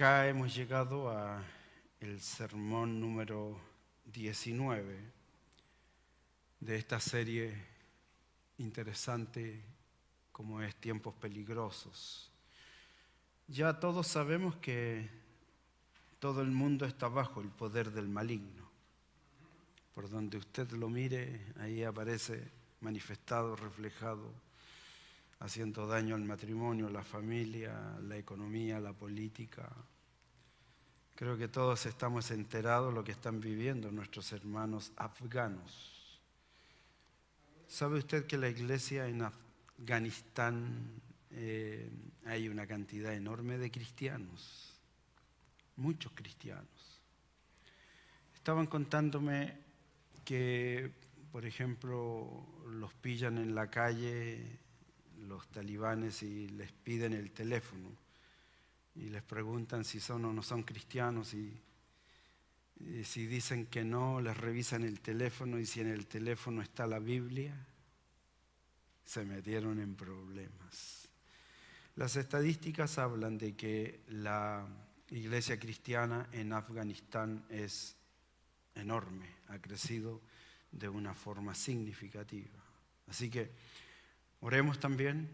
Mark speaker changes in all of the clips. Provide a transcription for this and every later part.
Speaker 1: Acá hemos llegado a el sermón número 19 de esta serie interesante como es Tiempos Peligrosos. Ya todos sabemos que todo el mundo está bajo el poder del maligno. Por donde usted lo mire, ahí aparece manifestado, reflejado, haciendo daño al matrimonio, la familia, la economía, la política. Creo que todos estamos enterados de lo que están viviendo nuestros hermanos afganos. ¿Sabe usted que la iglesia en Afganistán hay una cantidad enorme de cristianos? Muchos cristianos. Estaban contándome que, por ejemplo, los pillan en la calle los talibanes y les piden el teléfono y les preguntan si son o no son cristianos y si dicen que no, les revisan el teléfono y si en el teléfono está la Biblia, se metieron en problemas. Las estadísticas hablan de que la iglesia cristiana en Afganistán es enorme, ha crecido de una forma significativa. Así que oremos también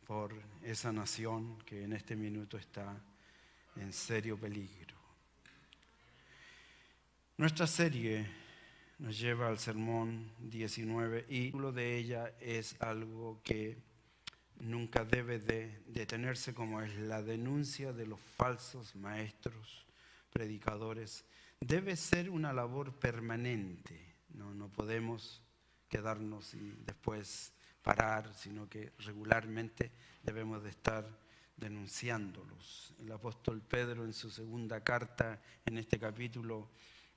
Speaker 1: por esa nación que en este minuto está en serio peligro. Nuestra serie nos lleva al sermón 19 y el título de ella es algo que nunca debe de detenerse, como es la denuncia de los falsos maestros, predicadores. Debe ser una labor permanente, no podemos quedarnos y después parar, sino que regularmente debemos de estar denunciándolos. El apóstol Pedro en su segunda carta, en este capítulo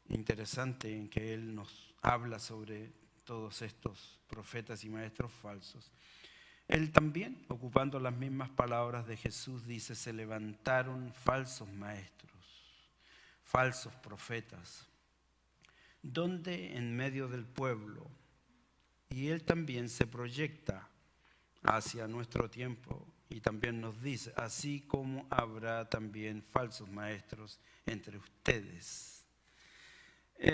Speaker 1: interesante en que él nos habla sobre todos estos profetas y maestros falsos, él también, ocupando las mismas palabras de Jesús, dice: se levantaron falsos maestros, falsos profetas, donde en medio del pueblo. Y él también se proyecta hacia nuestro tiempo y también nos dice: así como habrá también falsos maestros entre ustedes.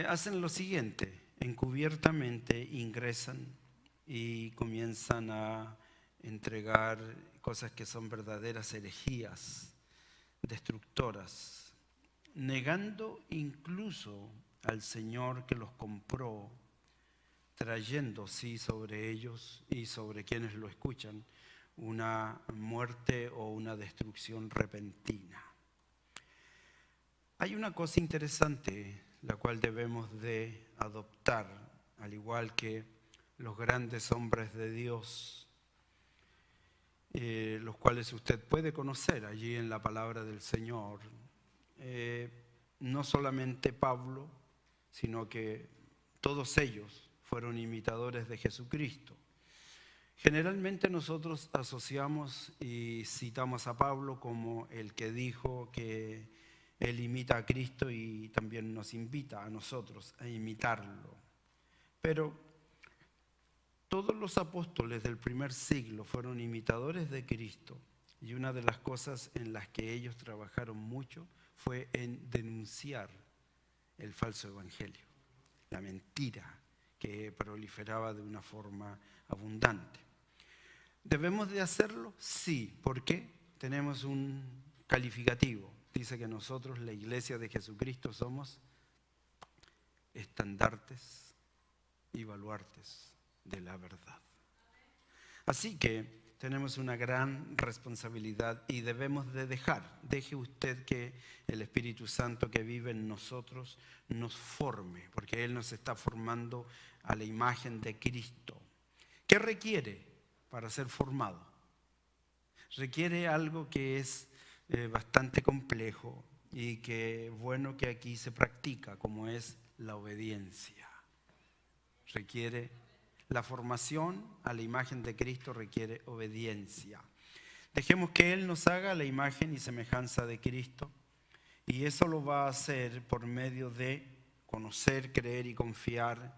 Speaker 1: Hacen lo siguiente: encubiertamente ingresan y comienzan a entregar cosas que son verdaderas herejías, destructoras, negando incluso al Señor que los compró, trayendo sí sobre ellos y sobre quienes lo escuchan una muerte o una destrucción repentina. Hay una cosa interesante la cual debemos de adoptar, al igual que los grandes hombres de Dios, los cuales usted puede conocer allí en la palabra del Señor. No solamente Pablo, sino que todos ellos fueron imitadores de Jesucristo. Generalmente nosotros asociamos y citamos a Pablo como el que dijo que él imita a Cristo y también nos invita a nosotros a imitarlo. Pero todos los apóstoles del primer siglo fueron imitadores de Cristo, y una de las cosas en las que ellos trabajaron mucho fue en denunciar el falso evangelio, la mentira que proliferaba de una forma abundante. ¿Debemos de hacerlo? Sí. ¿Por qué? Tenemos un calificativo. Dice que nosotros, la iglesia de Jesucristo, somos estandartes y baluartes de la verdad. Así que tenemos una gran responsabilidad y debemos de deje usted que el Espíritu Santo que vive en nosotros nos forme, porque Él nos está formando a la imagen de Cristo. ¿Qué requiere para ser formado? Requiere algo que es bastante complejo y que bueno que aquí se practica, como es la obediencia. Requiere la formación a la imagen de Cristo, requiere obediencia. Dejemos que Él nos haga la imagen y semejanza de Cristo, y eso lo va a hacer por medio de conocer, creer y confiar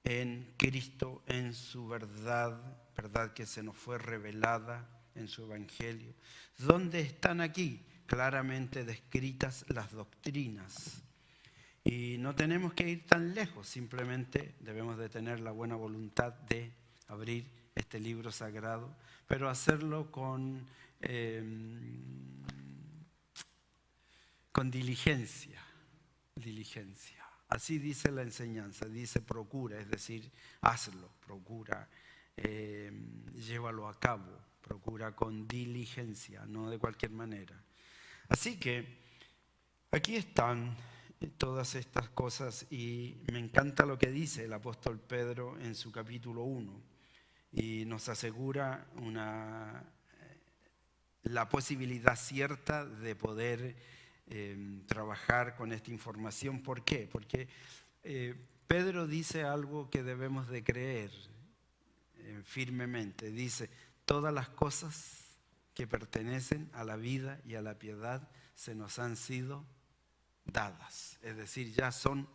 Speaker 1: en Cristo, en su verdad que se nos fue revelada en su evangelio. ¿Dónde están aquí? claramente descritas las doctrinas. Y no tenemos que ir tan lejos, simplemente debemos de tener la buena voluntad de abrir este libro sagrado, pero hacerlo con diligencia. Así dice la enseñanza, dice procura, es decir, hazlo, procura, llévalo a cabo, procura con diligencia, no de cualquier manera. Así que aquí están todas estas cosas y me encanta lo que dice el apóstol Pedro en su capítulo 1 y nos asegura la posibilidad cierta de poder trabajar con esta información. ¿Por qué? Porque Pedro dice algo que debemos de creer firmemente. Dice, todas las cosas que pertenecen a la vida y a la piedad se nos han sido dadas, es decir, ya son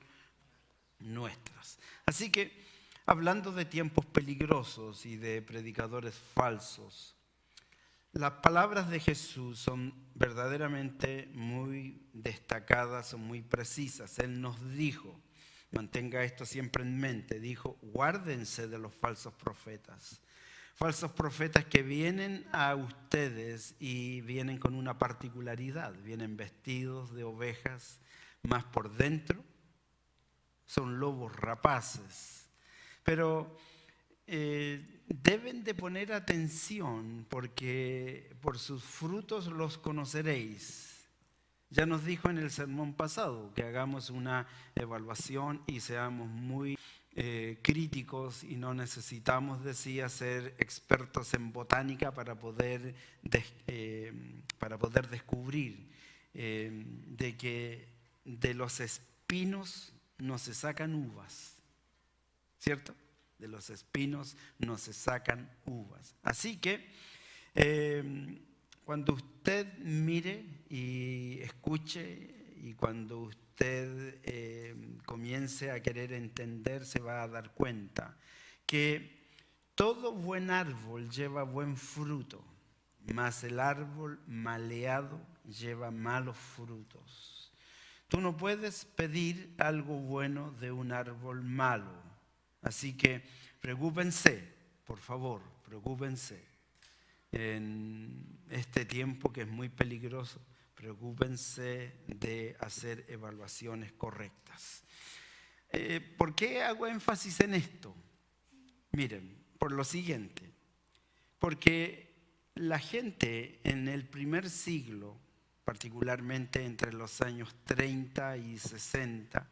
Speaker 1: nuestras. Así que, hablando de tiempos peligrosos y de predicadores falsos, las palabras de Jesús son verdaderamente muy destacadas, son muy precisas. Él nos dijo, mantenga esto siempre en mente, dijo, guárdense de los falsos profetas. Falsos profetas que vienen a ustedes y vienen con una particularidad, vienen vestidos de ovejas, más por dentro son lobos rapaces. Pero deben de poner atención porque por sus frutos los conoceréis. Ya nos dijo en el sermón pasado que hagamos una evaluación y seamos muy críticos y no necesitamos, decía, ser expertos en botánica para poder descubrir de que de los espinos no se sacan uvas, ¿cierto? De los espinos no se sacan uvas. Así que cuando usted mire y escuche y cuando usted comience a querer entender, se va a dar cuenta que todo buen árbol lleva buen fruto, mas el árbol maleado lleva malos frutos. Tú no puedes pedir algo bueno de un árbol malo. Así que preocúpense, por favor, preocúpense en este tiempo que es muy peligroso. Preocúpense de hacer evaluaciones correctas. ¿Por qué hago énfasis en esto? Miren, por lo siguiente. Porque la gente en el primer siglo, particularmente entre los años 30 y 60,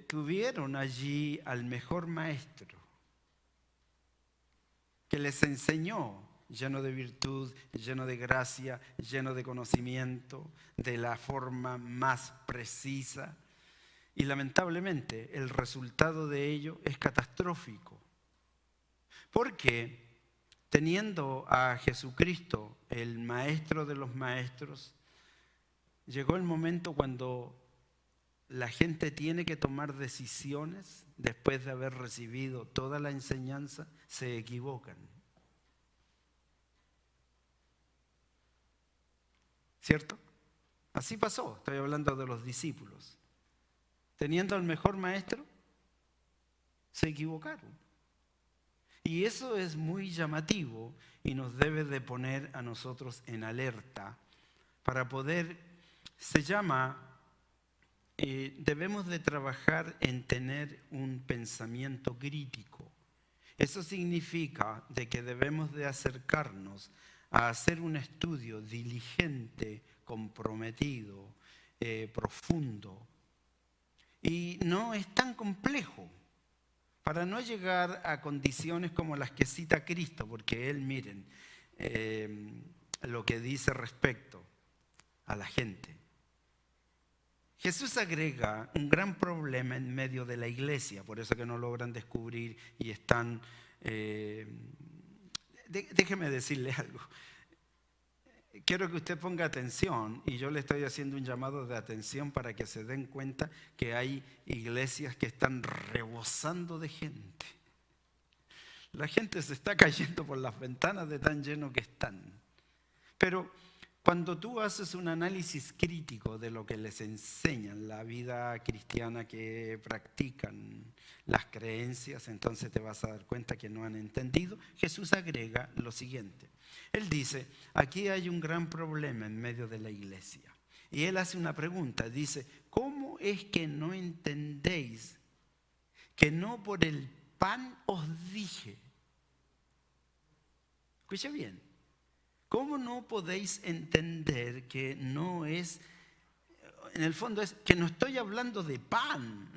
Speaker 1: tuvieron allí al mejor maestro que les enseñó, lleno de virtud, lleno de gracia, lleno de conocimiento, de la forma más precisa. Y lamentablemente el resultado de ello es catastrófico. Porque teniendo a Jesucristo, el maestro de los maestros, llegó el momento cuando la gente tiene que tomar decisiones después de haber recibido toda la enseñanza, se equivocan. ¿Cierto? Así pasó, estoy hablando de los discípulos. Teniendo al mejor maestro, se equivocaron. Y eso es muy llamativo y nos debe de poner a nosotros en alerta para poder, debemos de trabajar en tener un pensamiento crítico. Eso significa de que debemos de acercarnos a hacer un estudio diligente, comprometido, profundo. Y no es tan complejo para no llegar a condiciones como las que cita Cristo, porque Él, miren, lo que dice respecto a la gente. Jesús agrega un gran problema en medio de la iglesia, por eso que no logran descubrir y están... déjeme decirle algo. Quiero que usted ponga atención y yo le estoy haciendo un llamado de atención para que se den cuenta que hay iglesias que están rebosando de gente. La gente se está cayendo por las ventanas de tan lleno que están. Pero cuando tú haces un análisis crítico de lo que les enseñan, la vida cristiana que practican, las creencias, entonces te vas a dar cuenta que no han entendido. Jesús agrega lo siguiente. Él dice, aquí hay un gran problema en medio de la iglesia. Y él hace una pregunta, dice, ¿cómo es que no entendéis que no por el pan os dije? Escuche bien. ¿Cómo no podéis entender que no es, en el fondo es que no estoy hablando de pan?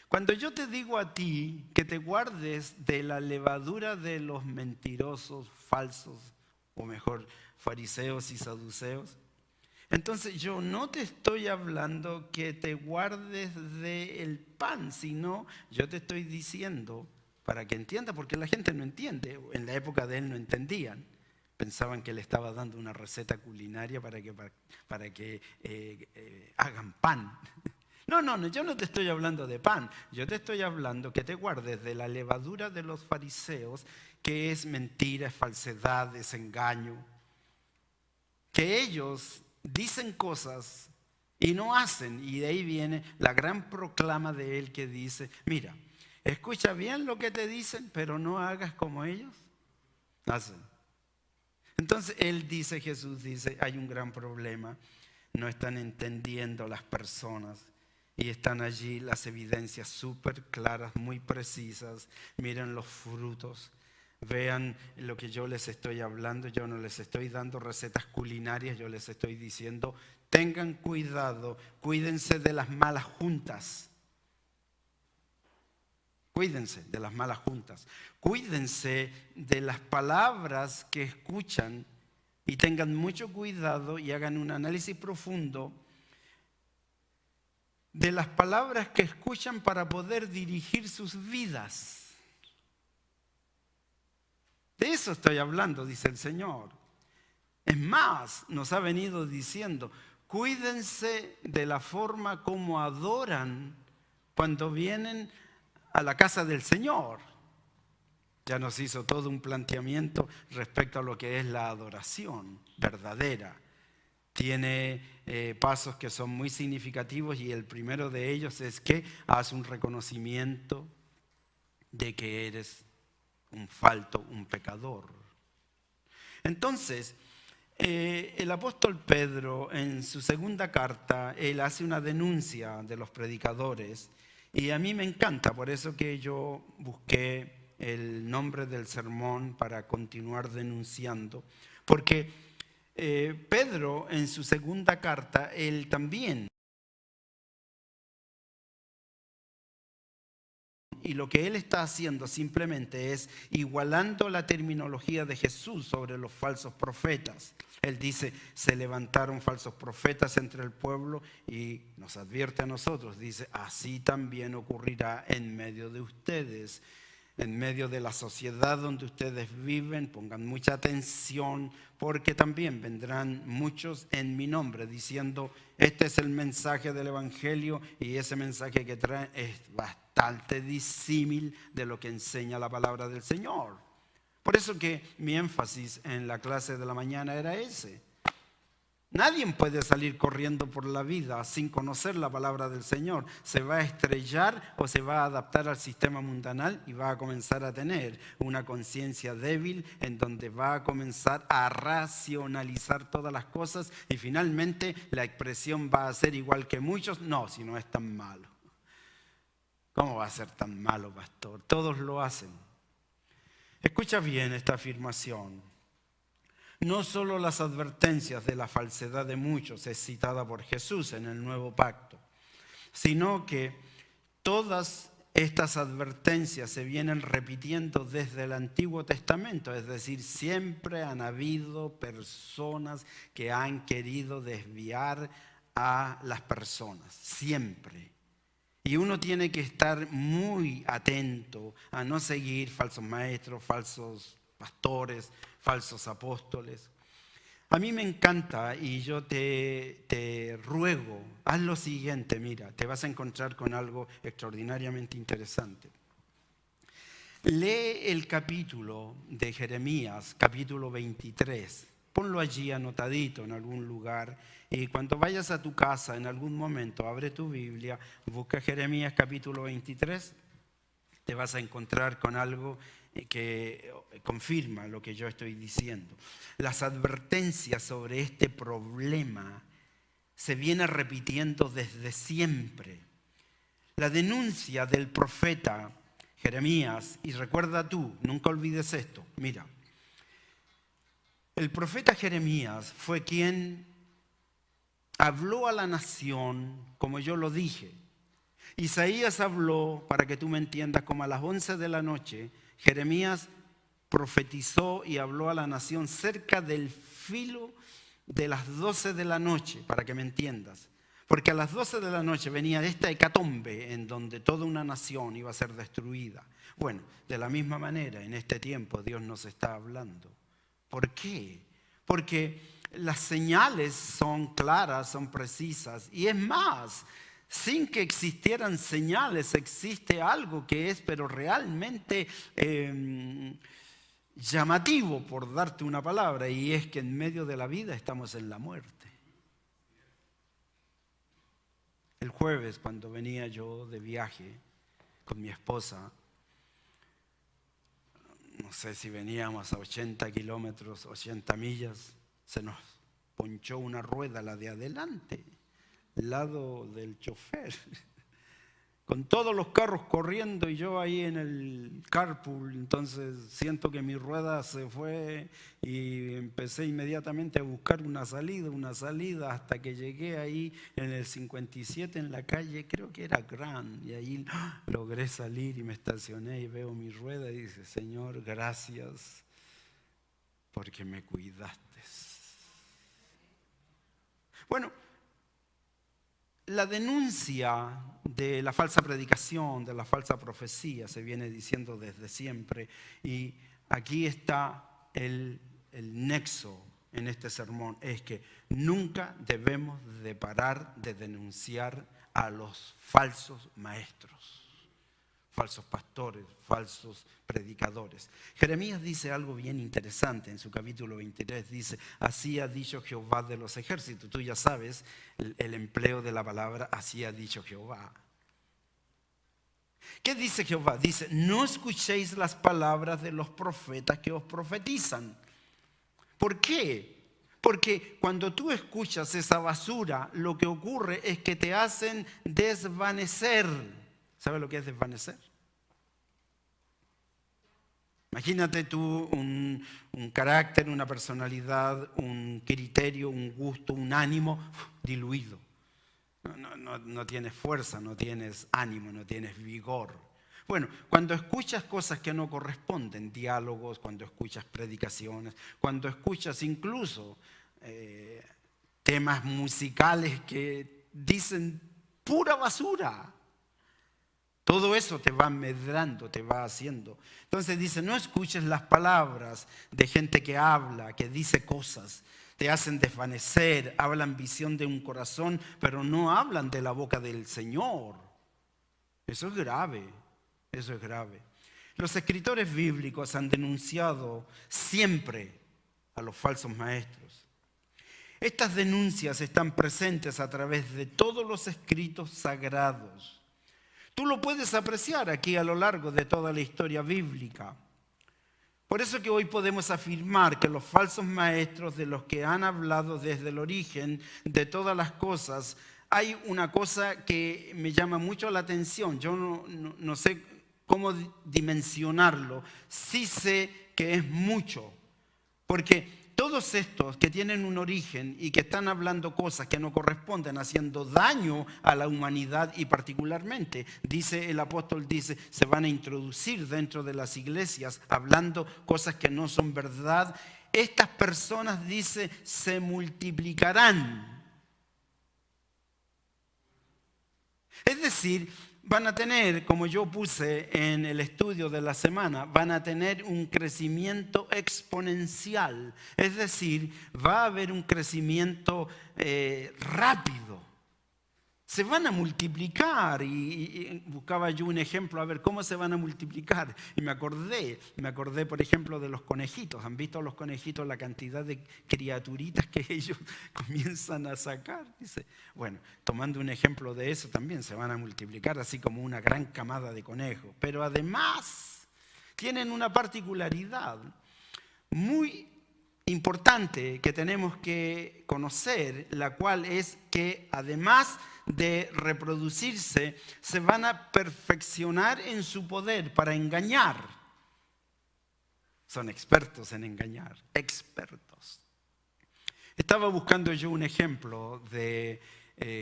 Speaker 1: Cuando yo te digo a ti que te guardes de la levadura de los mentirosos, falsos, o mejor, fariseos y saduceos, entonces yo no te estoy hablando que te guardes del pan, sino yo te estoy diciendo, para que entienda, porque la gente no entiende, en la época de él no entendían. Pensaban que le estaba dando una receta culinaria para que hagan pan. No, yo no te estoy hablando de pan. Yo te estoy hablando que te guardes de la levadura de los fariseos, que es mentira, es falsedad, es engaño. Que ellos dicen cosas y no hacen. Y de ahí viene la gran proclama de él que dice, mira, escucha bien lo que te dicen, pero no hagas como ellos hacen. Entonces él dice, Jesús dice, hay un gran problema, no están entendiendo las personas y están allí las evidencias súper claras, muy precisas. Miren los frutos, vean lo que yo les estoy hablando, yo no les estoy dando recetas culinarias, yo les estoy diciendo, tengan cuidado, cuídense de las malas juntas. Cuídense de las malas juntas, cuídense de las palabras que escuchan y tengan mucho cuidado y hagan un análisis profundo de las palabras que escuchan para poder dirigir sus vidas. De eso estoy hablando, dice el Señor. Es más, nos ha venido diciendo, cuídense de la forma como adoran cuando vienen a la casa del Señor. Ya nos hizo todo un planteamiento respecto a lo que es la adoración verdadera. Tiene pasos que son muy significativos y el primero de ellos es que haz un reconocimiento de que eres un falto, un pecador. Entonces, el apóstol Pedro en su segunda carta, él hace una denuncia de los predicadores. Y a mí me encanta, por eso que yo busqué el nombre del sermón para continuar denunciando. Porque Pedro en su segunda carta, él también. Y lo que él está haciendo simplemente es igualando la terminología de Jesús sobre los falsos profetas. Él dice, se levantaron falsos profetas entre el pueblo y nos advierte a nosotros, dice, así también ocurrirá en medio de ustedes, en medio de la sociedad donde ustedes viven. Pongan mucha atención porque también vendrán muchos en mi nombre diciendo, este es el mensaje del evangelio y ese mensaje que trae es bastante disímil de lo que enseña la palabra del Señor. Por eso que mi énfasis en la clase de la mañana era ese. Nadie puede salir corriendo por la vida sin conocer la palabra del Señor. Se va a estrellar o se va a adaptar al sistema mundanal y va a comenzar a tener una conciencia débil en donde va a comenzar a racionalizar todas las cosas y finalmente la expresión va a ser igual que muchos. No, si no es tan malo. ¿Cómo va a ser tan malo, pastor? Todos lo hacen. Escucha bien esta afirmación. No solo las advertencias de la falsedad de muchos es citada por Jesús en el Nuevo Pacto, sino que todas estas advertencias se vienen repitiendo desde el Antiguo Testamento, es decir, siempre han habido personas que han querido desviar a las personas, siempre. Y uno tiene que estar muy atento a no seguir falsos maestros, falsos pastores, falsos apóstoles. A mí me encanta y yo te ruego, haz lo siguiente, mira, te vas a encontrar con algo extraordinariamente interesante. Lee el capítulo de Jeremías, capítulo 23. ponlo allí anotadito en algún lugar. Y cuando vayas a tu casa en algún momento, abre tu Biblia, busca Jeremías capítulo 23, te vas a encontrar con algo que confirma lo que yo estoy diciendo. Las advertencias sobre este problema se vienen repitiendo desde siempre. La denuncia del profeta Jeremías, y recuerda tú, nunca olvides esto, mira, el profeta Jeremías fue quien habló a la nación, como yo lo dije. Isaías habló, para que tú me entiendas, como a las 11 de la noche. Jeremías profetizó y habló a la nación cerca del filo de las 12 de la noche, para que me entiendas. Porque a las 12 de la noche venía esta hecatombe en donde toda una nación iba a ser destruida. Bueno, de la misma manera, en este tiempo Dios nos está hablando. ¿Por qué? Porque las señales son claras, son precisas. Y es más, sin que existieran señales, existe algo que es, pero realmente llamativo, por darte una palabra, y es que en medio de la vida estamos en la muerte. El jueves, cuando venía yo de viaje con mi esposa, no sé si veníamos a 80 kilómetros, 80 millas, se nos ponchó una rueda, la de adelante, al lado del chofer, con todos los carros corriendo y yo ahí en el carpool. Entonces siento que mi rueda se fue y empecé inmediatamente a buscar una salida hasta que llegué ahí en el 57 en la calle, creo que era Grand, y ahí logré salir y me estacioné y veo mi rueda y dice: Señor, gracias porque me cuidaste. Bueno, la denuncia de la falsa predicación, de la falsa profecía, se viene diciendo desde siempre, y aquí está el nexo en este sermón, es que nunca debemos de parar de denunciar a los falsos maestros, falsos pastores, falsos predicadores. Jeremías dice algo bien interesante en su capítulo 23, dice: así ha dicho Jehová de los ejércitos. Tú ya sabes el empleo de la palabra así ha dicho Jehová. ¿Qué dice Jehová? Dice: no escuchéis las palabras de los profetas que os profetizan. ¿Por qué? Porque cuando tú escuchas esa basura, lo que ocurre es que te hacen desvanecer. ¿Sabes lo que es desvanecer? Imagínate tú un carácter, una personalidad, un criterio, un gusto, un ánimo diluido. No tienes fuerza, no tienes ánimo, no tienes vigor. Bueno, cuando escuchas cosas que no corresponden, diálogos, cuando escuchas predicaciones, cuando escuchas incluso temas musicales que dicen pura basura, todo eso te va medrando, te va haciendo. Entonces dice: no escuches las palabras de gente que habla, que dice cosas, te hacen desvanecer, hablan visión de un corazón, pero no hablan de la boca del Señor. Eso es grave, eso es grave. Los escritores bíblicos han denunciado siempre a los falsos maestros. Estas denuncias están presentes a través de todos los escritos sagrados. Tú lo puedes apreciar aquí a lo largo de toda la historia bíblica. Por eso que hoy podemos afirmar que los falsos maestros, de los que han hablado desde el origen de todas las cosas, hay una cosa que me llama mucho la atención. Yo no sé cómo dimensionarlo. Sí sé que es mucho, porque todos estos que tienen un origen y que están hablando cosas que no corresponden, haciendo daño a la humanidad, y particularmente, dice el apóstol, dice, se van a introducir dentro de las iglesias hablando cosas que no son verdad. Estas personas, dice, se multiplicarán. Es decir, van a tener, como yo puse en el estudio de la semana, van a tener un crecimiento exponencial. Es decir, va a haber un crecimiento rápido. Se van a multiplicar y buscaba yo un ejemplo a ver cómo se van a multiplicar y me acordé por ejemplo de los conejitos. ¿Han visto los conejitos la cantidad de criaturitas que ellos comienzan a sacar? Dice, bueno, tomando un ejemplo de eso también se van a multiplicar así como una gran camada de conejos, pero además tienen una particularidad muy importante que tenemos que conocer, la cual es que además de reproducirse, se van a perfeccionar en su poder para engañar. Son expertos en engañar, expertos. Estaba buscando yo un ejemplo de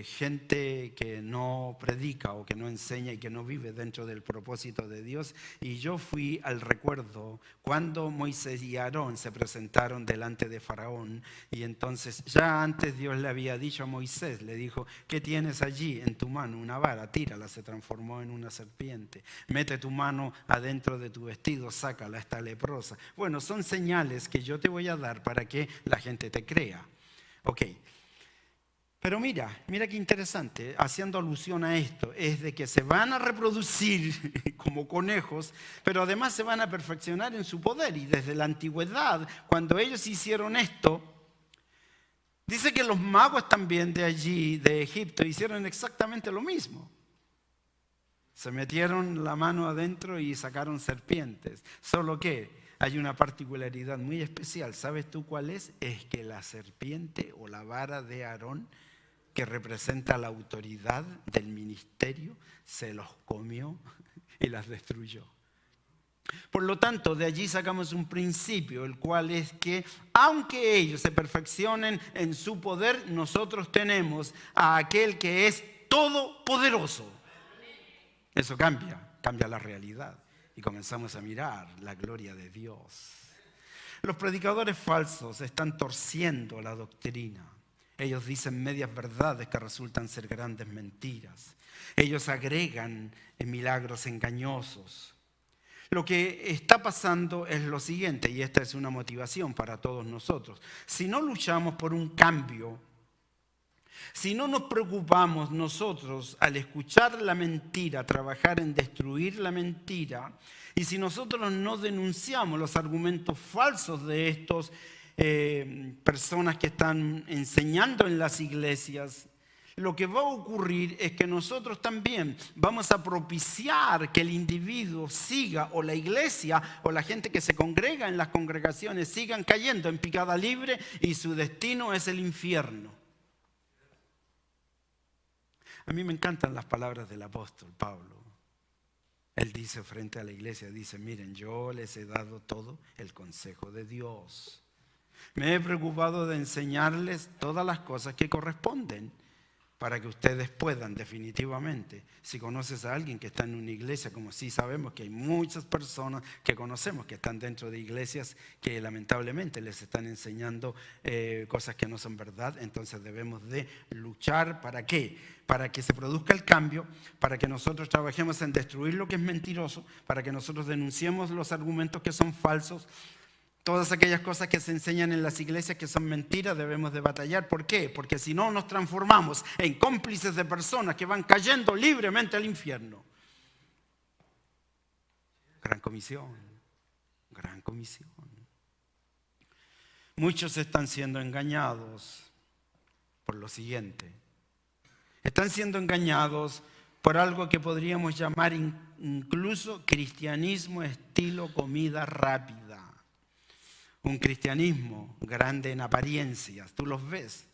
Speaker 1: gente que no predica o que no enseña y que no vive dentro del propósito de Dios, y yo fui al recuerdo cuando Moisés y Aarón se presentaron delante de Faraón, y entonces ya antes Dios le había dicho a Moisés, le dijo: ¿qué tienes allí en tu mano? Una vara, tírala, se transformó en una serpiente. Mete tu mano adentro de tu vestido, sácala, está leprosa. Bueno, son señales que yo te voy a dar para que la gente te crea. Ok. Pero mira qué interesante, haciendo alusión a esto, es de que se van a reproducir como conejos, pero además se van a perfeccionar en su poder. Y desde la antigüedad, cuando ellos hicieron esto, dice que los magos también de allí, de Egipto, hicieron exactamente lo mismo. Se metieron la mano adentro y sacaron serpientes. Solo que hay una particularidad muy especial. ¿Sabes tú cuál es? Es que la serpiente o la vara de Aarón, que representa la autoridad del ministerio, se los comió y las destruyó. Por lo tanto, de allí sacamos un principio, el cual es que aunque ellos se perfeccionen en su poder, nosotros tenemos a aquel que es todopoderoso. Eso cambia la realidad y comenzamos a mirar la gloria de Dios. Los predicadores falsos están torciendo la doctrina. Ellos dicen medias verdades que resultan ser grandes mentiras. Ellos agregan milagros engañosos. Lo que está pasando es lo siguiente, y esta es una motivación para todos nosotros. Si no luchamos por un cambio, si no nos preocupamos nosotros al escuchar la mentira, trabajar en destruir la mentira, y si nosotros no denunciamos los argumentos falsos de estos personas que están enseñando en las iglesias, lo que va a ocurrir es que nosotros también vamos a propiciar que el individuo siga, o la iglesia o la gente que se congrega en las congregaciones sigan cayendo en picada libre, y su destino es el infierno. A mí me encantan las palabras del apóstol Pablo. Él dice frente a la iglesia, dice: miren, yo les he dado todo el consejo de Dios. Me he preocupado de enseñarles todas las cosas que corresponden para que ustedes puedan definitivamente. Si conoces a alguien que está en una iglesia, como sí sabemos que hay muchas personas que conocemos que están dentro de iglesias que lamentablemente les están enseñando cosas que no son verdad, entonces debemos de luchar. ¿Para qué? Para que se produzca el cambio, para que nosotros trabajemos en destruir lo que es mentiroso, para que nosotros denunciemos los argumentos que son falsos. Todas aquellas cosas que se enseñan en las iglesias que son mentiras, debemos de batallar. ¿Por qué? Porque si no, nos transformamos en cómplices de personas que van cayendo libremente al infierno. Gran comisión, gran comisión. Muchos están siendo engañados por lo siguiente. Están siendo engañados por algo que podríamos llamar incluso cristianismo estilo comida rápida. Un cristianismo grande en apariencias, tú los ves,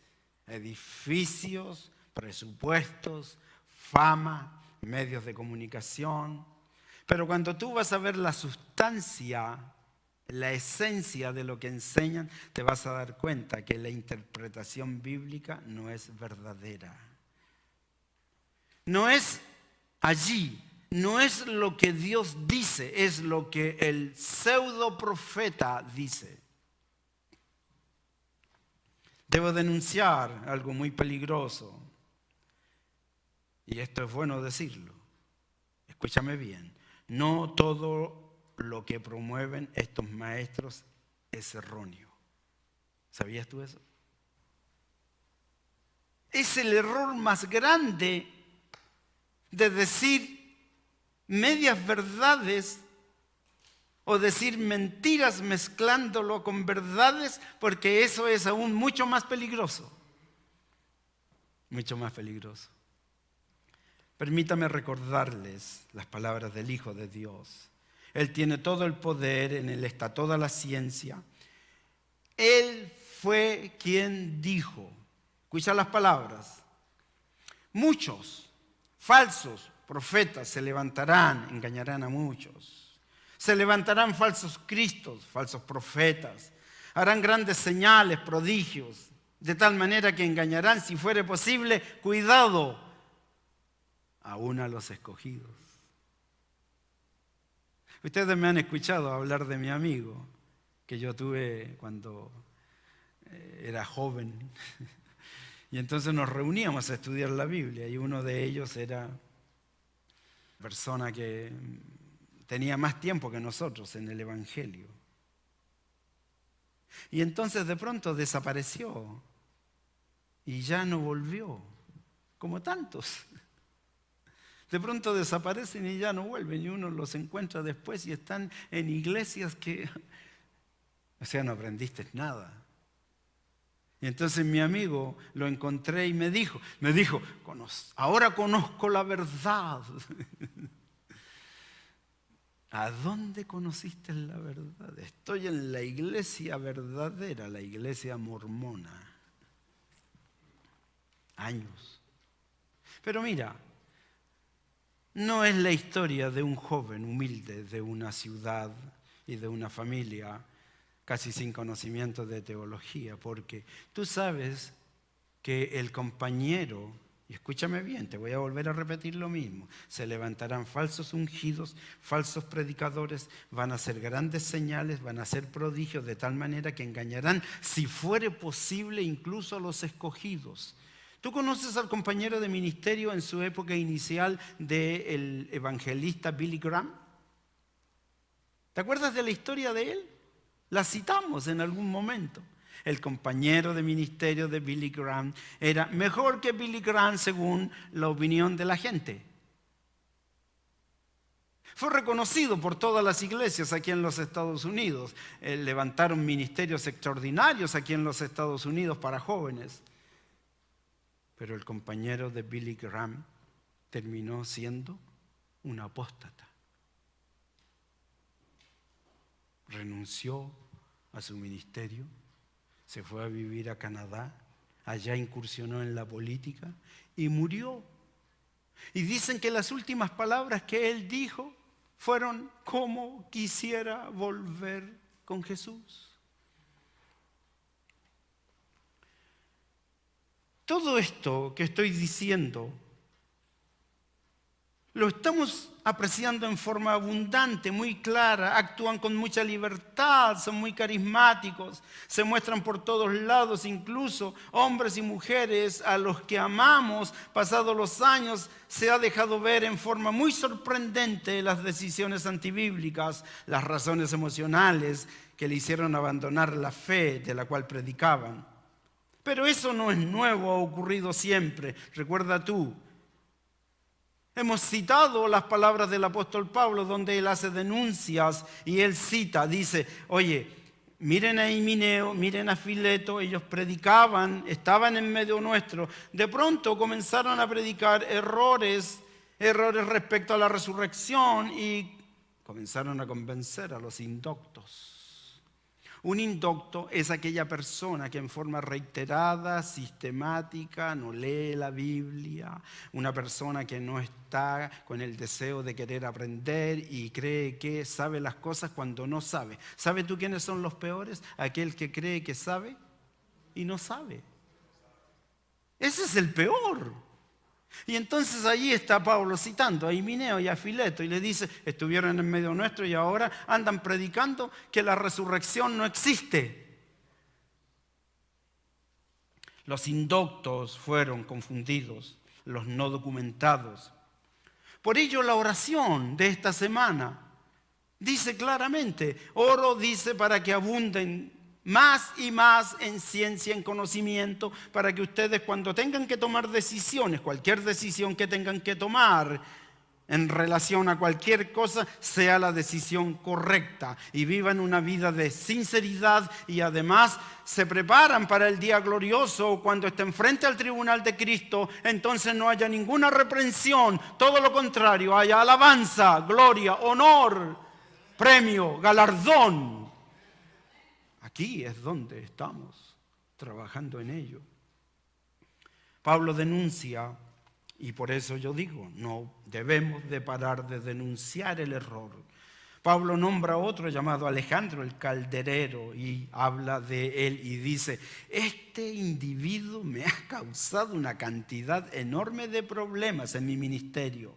Speaker 1: edificios, presupuestos, fama, medios de comunicación. Pero cuando tú vas a ver la sustancia, la esencia de lo que enseñan, te vas a dar cuenta que la interpretación bíblica no es verdadera. No es allí. No es lo que Dios dice, es lo que el pseudo profeta dice. Debo denunciar algo muy peligroso, y esto es bueno decirlo. Escúchame bien, no todo lo que promueven estos maestros es erróneo. ¿Sabías tú eso? Es el error más grande de decir medias verdades o decir mentiras mezclándolo con verdades, porque eso es aún mucho más peligroso. Mucho más peligroso. Permítame recordarles las palabras del Hijo de Dios. Él tiene todo el poder, en Él está toda la ciencia. Él fue quien dijo, escucha las palabras, muchos falsos profetas se levantarán, engañarán a muchos. Se levantarán falsos cristos, falsos profetas. Harán grandes señales, prodigios, de tal manera que engañarán, si fuere posible, cuidado, aún a los escogidos. Ustedes me han escuchado hablar de mi amigo que yo tuve cuando era joven. Y entonces nos reuníamos a estudiar la Biblia y uno de ellos era persona que tenía más tiempo que nosotros en el Evangelio. Y entonces de pronto desapareció y ya no volvió, como tantos. De pronto desaparecen y ya no vuelven y uno los encuentra después y están en iglesias que, o sea, no aprendiste nada. Y entonces mi amigo lo encontré y me dijo, ahora conozco la verdad. ¿A dónde conociste la verdad? Estoy en la iglesia verdadera, la iglesia mormona. Años. Pero mira, no es la historia de un joven humilde de una ciudad y de una familia casi sin conocimiento de teología, porque tú sabes que el compañero, y escúchame bien, te voy a volver a repetir lo mismo, se levantarán falsos ungidos, falsos predicadores, van a hacer grandes señales, van a hacer prodigios de tal manera que engañarán, si fuere posible, incluso a los escogidos. ¿Tú conoces al compañero de ministerio en su época inicial del evangelista Billy Graham? ¿Te acuerdas de la historia de él? La citamos en algún momento. El compañero de ministerio de Billy Graham era mejor que Billy Graham según la opinión de la gente. Fue reconocido por todas las iglesias aquí en los Estados Unidos. Levantaron ministerios extraordinarios aquí en los Estados Unidos para jóvenes. Pero el compañero de Billy Graham terminó siendo un apóstata. Renunció a su ministerio, se fue a vivir a Canadá, allá incursionó en la política y murió. Y dicen que las últimas palabras que él dijo fueron: ¿cómo quisiera volver con Jesús? Todo esto que estoy diciendo lo estamos apreciando en forma abundante, muy clara, actúan con mucha libertad, son muy carismáticos, se muestran por todos lados, incluso hombres y mujeres a los que amamos, pasados los años, se ha dejado ver en forma muy sorprendente las decisiones antibíblicas, las razones emocionales que le hicieron abandonar la fe de la cual predicaban. Pero eso no es nuevo, ha ocurrido siempre. Recuerda tú, hemos citado las palabras del apóstol Pablo donde él hace denuncias y él cita, dice, oye, miren a Himeneo, miren a Fileto, ellos predicaban, estaban en medio nuestro. De pronto comenzaron a predicar errores respecto a la resurrección y comenzaron a convencer a los indoctos. Un indocto es aquella persona que en forma reiterada, sistemática, no lee la Biblia, una persona que no está con el deseo de querer aprender y cree que sabe las cosas cuando no sabe. ¿Sabes tú quiénes son los peores? Aquel que cree que sabe y no sabe. Ese es el peor. Y entonces allí está Pablo citando a Himeneo y a Fileto y le dice, estuvieron en medio nuestro y ahora andan predicando que la resurrección no existe. Los indoctos fueron confundidos, los no documentados. Por ello la oración de esta semana dice claramente, oro dice para que abunden más y más en ciencia, en conocimiento, para que ustedes cuando tengan que tomar decisiones, cualquier decisión que tengan que tomar en relación a cualquier cosa, sea la decisión correcta y vivan una vida de sinceridad y además se preparan para el día glorioso cuando estén frente al tribunal de Cristo. Entonces no haya ninguna reprensión, todo lo contrario, haya alabanza, gloria, honor, premio, galardón. Aquí es donde estamos trabajando en ello. Pablo denuncia. Y por eso yo digo, no debemos de parar de denunciar el error. Pablo nombra a otro llamado Alejandro el calderero y habla de él y dice, este individuo me ha causado una cantidad enorme de problemas en mi ministerio.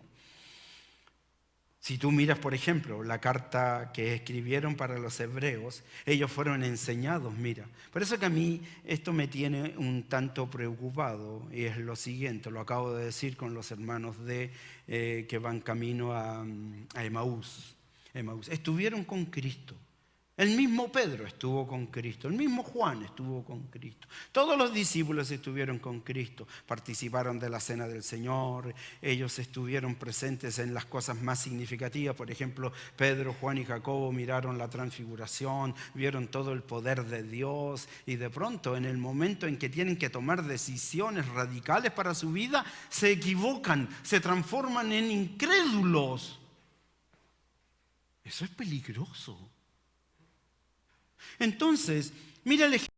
Speaker 1: Si tú miras, por ejemplo, la carta que escribieron para los hebreos, ellos fueron enseñados, mira. Por eso que a mí esto me tiene un tanto preocupado y es lo siguiente, lo acabo de decir con los hermanos que van camino a Emaús. Estuvieron con Cristo. El mismo Pedro estuvo con Cristo, el mismo Juan estuvo con Cristo. Todos los discípulos estuvieron con Cristo, participaron de la cena del Señor, ellos estuvieron presentes en las cosas más significativas. Por ejemplo, Pedro, Juan y Jacobo miraron la transfiguración, vieron todo el poder de Dios y de pronto en el momento en que tienen que tomar decisiones radicales para su vida, se equivocan, se transforman en incrédulos. Eso es peligroso. Entonces, mira el ejemplo.